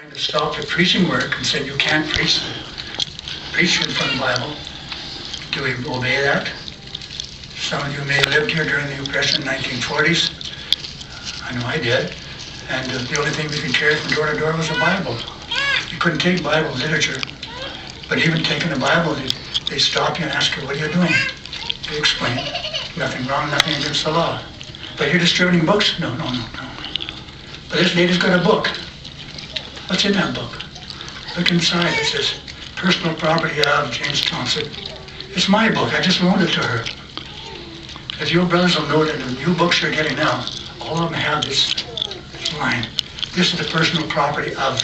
trying to stop the preaching work and said you can't preach from the Bible. Do we obey that? Some of you may have lived here during the Oppression in the 1940s. I know I did. And the only thing we could carry from door to door was a Bible. You couldn't take Bible literature. But even taking a Bible, they stop you and ask you, what are you doing? You explain. Nothing wrong, nothing against the law. But you're distributing books? No. But this lady's got a book. What's in that book? Look inside. It says, Personal Property of James Thompson. It's my book. I just loaned it to her. As your brothers will know that the new books you're getting now, all of them have this line. This is the personal property of.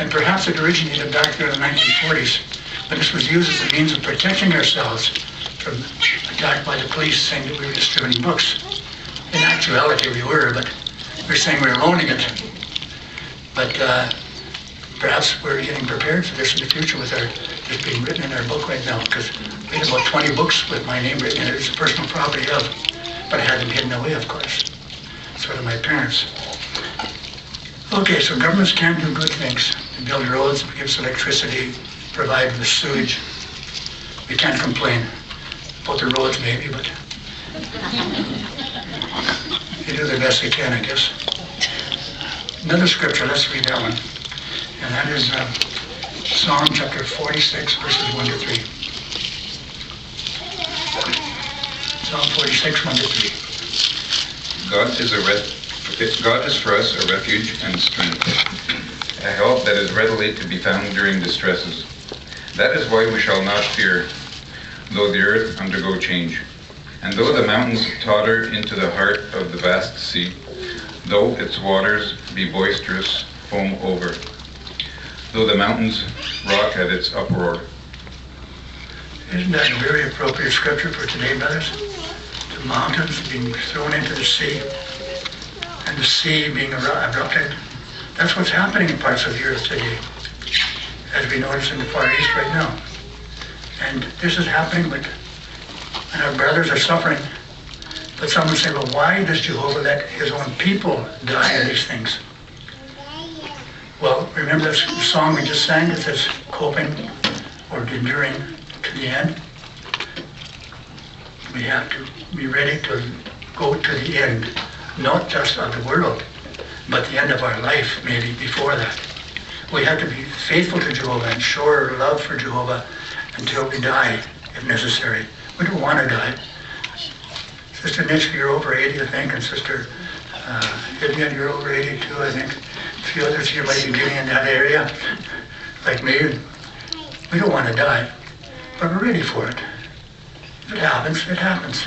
And perhaps it originated back there in the 1940s, but this was used as a means of protecting ourselves from attack by the police saying that we were distributing books. In actuality, we were, but we're saying we were loaning it. But perhaps we're getting prepared for this in the future with this being written in our book right now, because we had about 20 books with my name written in it. It's the personal property of, but I had them hidden away, of course. So did my parents. Okay, so governments can do good things. They build roads, give us electricity, provide the sewage. We can't complain about the roads maybe, but they do the best they can, I guess. Another scripture, let's read that one. And that is Psalm chapter 46, verses 1 to 3. Psalm 46, 1 to 3. God is for us a refuge and strength, a help that is readily to be found during distresses. That is why we shall not fear, though the earth undergo change, and though the mountains totter into the heart of the vast sea, though its waters be boisterous, foam over, though the mountains rock at its uproar. Isn't that a very appropriate scripture for today, brothers? The mountains being thrown into the sea, and the sea being erupted. That's what's happening in parts of the earth today, as we notice in the Far East right now. And this is happening and our brothers are suffering. But some would say, well, why does Jehovah let his own people die in these things? Well, remember the song we just sang? It says, coping or enduring to the end. We have to be ready to go to the end, not just of the world, but the end of our life, maybe before that. We have to be faithful to Jehovah and show our love for Jehovah until we die, if necessary. We don't want to die. Sister Nitschke, you're over 80, I think, and Sister Vivian, you're over 82, I think. A few others here might be getting in that area, like me. We don't want to die, but we're ready for it. If it happens, it happens.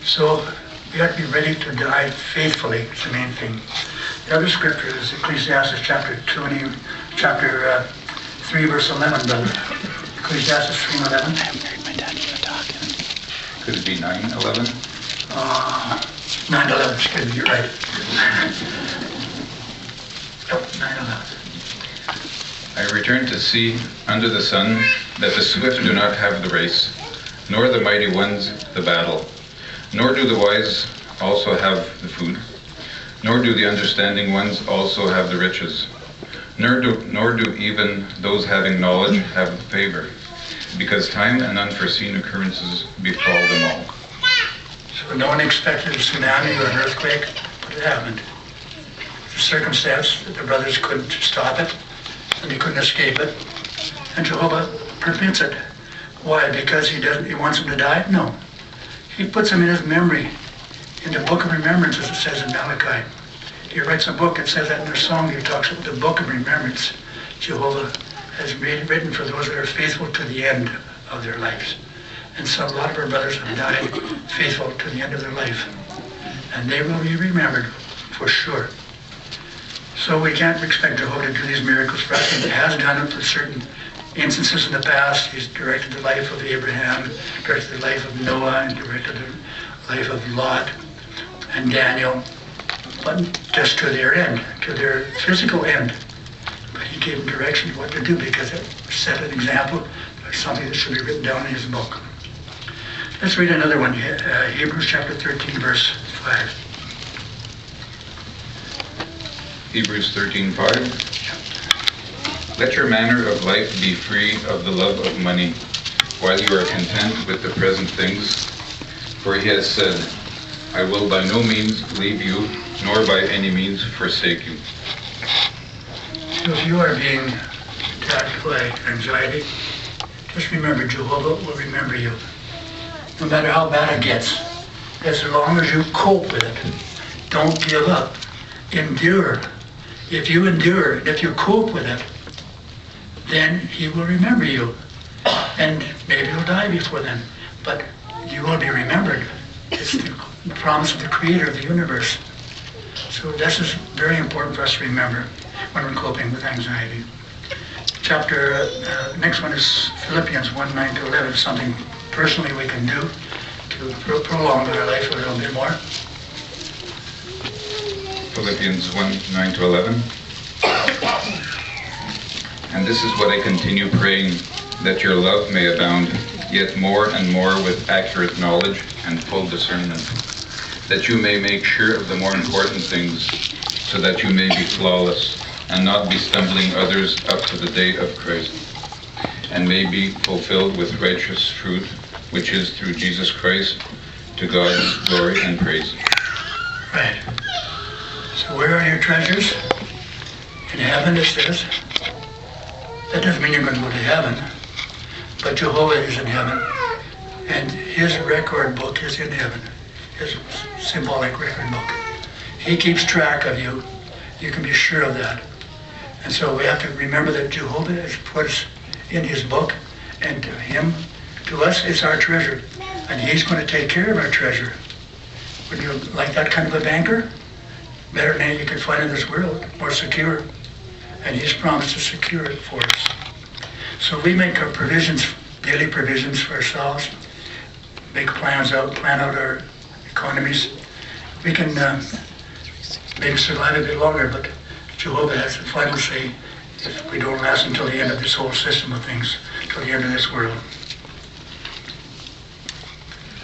So we have to be ready to die faithfully. It's the main thing. The other scripture is Ecclesiastes chapter 3, verse 11, brother. Ecclesiastes 3:11. I haven't heard my dad even talking. Could it be 9:11? 9:11, excuse me, you're right. Yep, 9:11. I return to see under the sun that the swift do not have the race, nor the mighty ones the battle, nor do the wise also have the food, nor do the understanding ones also have the riches, nor do even those having knowledge have favor, because time and unforeseen occurrences befall them all. So no one expected a tsunami or an earthquake, but it happened. The circumstance that the brothers couldn't stop it, and they couldn't escape it, and Jehovah permits it. Why? Because he wants them to die? No. He puts them in his memory, in the book of remembrance, as it says in Malachi. He writes a book, it says that in their song, he talks about the book of remembrance. Jehovah has written for those that are faithful to the end of their lives. And so a lot of our brothers have died faithful to the end of their life. And they will be remembered for sure. So we can't expect Jehovah to do these miracles for us. He has done it for certain instances in the past. He's directed the life of Abraham, directed the life of Noah, and directed the life of Lot and Daniel, but just to their end, to their physical end. But he gave them direction what to do because it set an example of something that should be written down in his book. Let's read another one, Hebrews chapter 13, verse 5. Hebrews 13:5. Let your manner of life be free of the love of money, while you are content with the present things. For he has said, I will by no means leave you, nor by any means forsake you. So if you are being attacked by anxiety, just remember Jehovah will remember you. No matter how bad it gets, as long as you cope with it, don't give up. Endure. If you endure, and if you cope with it, then he will remember you. And maybe you'll die before then, but you will be remembered. It's the promise of the Creator of the universe. So this is very important for us to remember when we're coping with anxiety. Next one is Philippians 1:9-11, something personally we can do to prolong our life a little bit more. Philippians 1:9-11. And this is what I continue praying, that your love may abound, yet more and more with accurate knowledge and full discernment, that you may make sure of the more important things, so that you may be flawless, and not be stumbling others up to the day of Christ, and may be fulfilled with righteous fruit, which is through Jesus Christ, to God's glory and praise. Right. So where are your treasures? In heaven, it says. That doesn't mean you're going to go to heaven, but Jehovah is in heaven, and his record book is in heaven, his symbolic record book. He keeps track of you. You can be sure of that. And so we have to remember that Jehovah has put us in his book, and to us, it's our treasure, and he's going to take care of our treasure. Would you like that kind of a banker? Better than any you can find in this world, more secure. And he's promised to secure it for us. So we make our provisions, daily provisions for ourselves, make plan out our economies. We can maybe survive a bit longer, but Jehovah has the final say if we don't last until the end of this whole system of things, till the end of this world.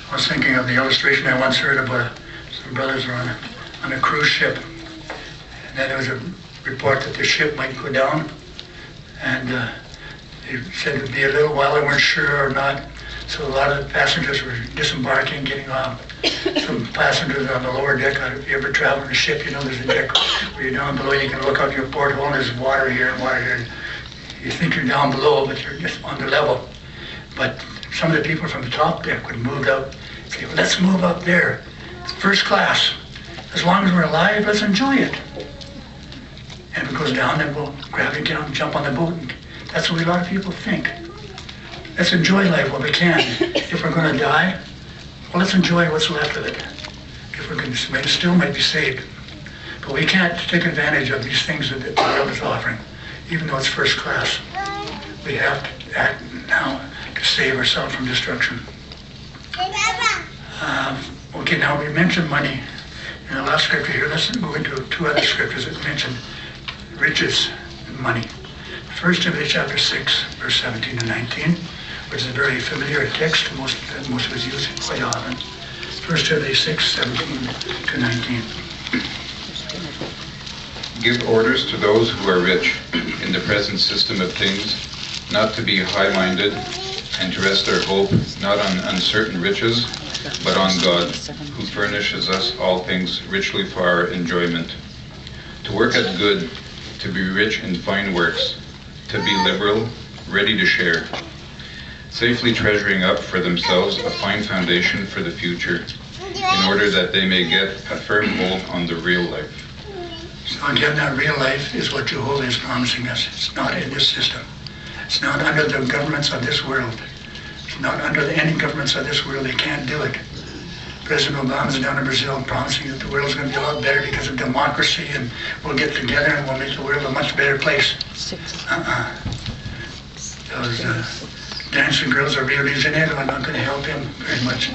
I was thinking of the illustration I once heard about some brothers were on a cruise ship, and then there was a report that the ship might go down, and they said it would be a little while. They weren't sure or not, so a lot of the passengers were disembarking, getting off. Some passengers on the lower deck. If you ever travel in a ship, you know there's a deck where you're down below. You can look out your porthole, and there's water here and water here. You think you're down below, but you're just on the level. But some of the people from the top deck would move out, say, well, let's move up there. It's first class. As long as we're alive, let's enjoy it. And if it goes down, then we'll grab it down and jump on the boat. And that's what a lot of people think. Let's enjoy life while we can. If we're going to die, well, let's enjoy what's left of it. If we're going to still might be saved. But we can't take advantage of these things that the world is offering, even though it's first class. We have to act now to save ourselves from destruction. Okay, now we mentioned money in the last scripture here. Let's move into two other scriptures that mention riches and money. 1 Timothy chapter 6, verse 17 to 19, which is a very familiar text. Most of us use it quite often. 1 Timothy 6, 17 to 19. Give orders to those who are rich in the present system of things, not to be high-minded, and to rest their hope not on uncertain riches, but on God, who furnishes us all things richly for our enjoyment. To work at good, to be rich in fine works, to be liberal, ready to share, safely treasuring up for themselves a fine foundation for the future, in order that they may get a firm hold on the real life. So again, that real life is what Jehovah is promising us. It's not in this system. It's not under the governments of this world. It's not under any governments of this world. They can't do it. President Obama's down in Brazil promising that the world's going to be a lot better because of democracy, and we'll get together and we'll make the world a much better place. Those dancing girls are Rio de Janeiro are not going to help him very much.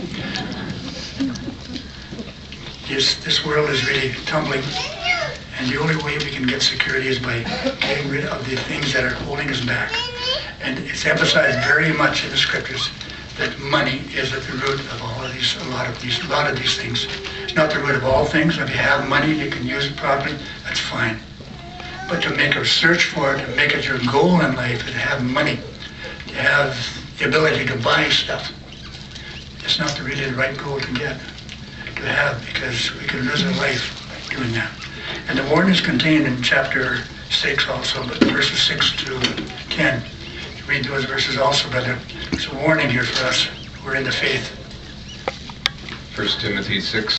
This world is really tumbling, and the only way we can get security is by getting rid of the things that are holding us back. And it's emphasized very much in the scriptures that money is at the root of all of these, a lot of these things. It's not the root of all things. If you have money, you can use it properly, that's fine. But to make a search for it, to make it your goal in life, and to have money, to have the ability to buy stuff, it's not really the right goal to get, to have, because we can lose our life doing that. And the warning is contained in chapter 6 also, but verses 6 to 10. Read those verses also, but there's a warning here for us who are in the faith. 1 Timothy 6.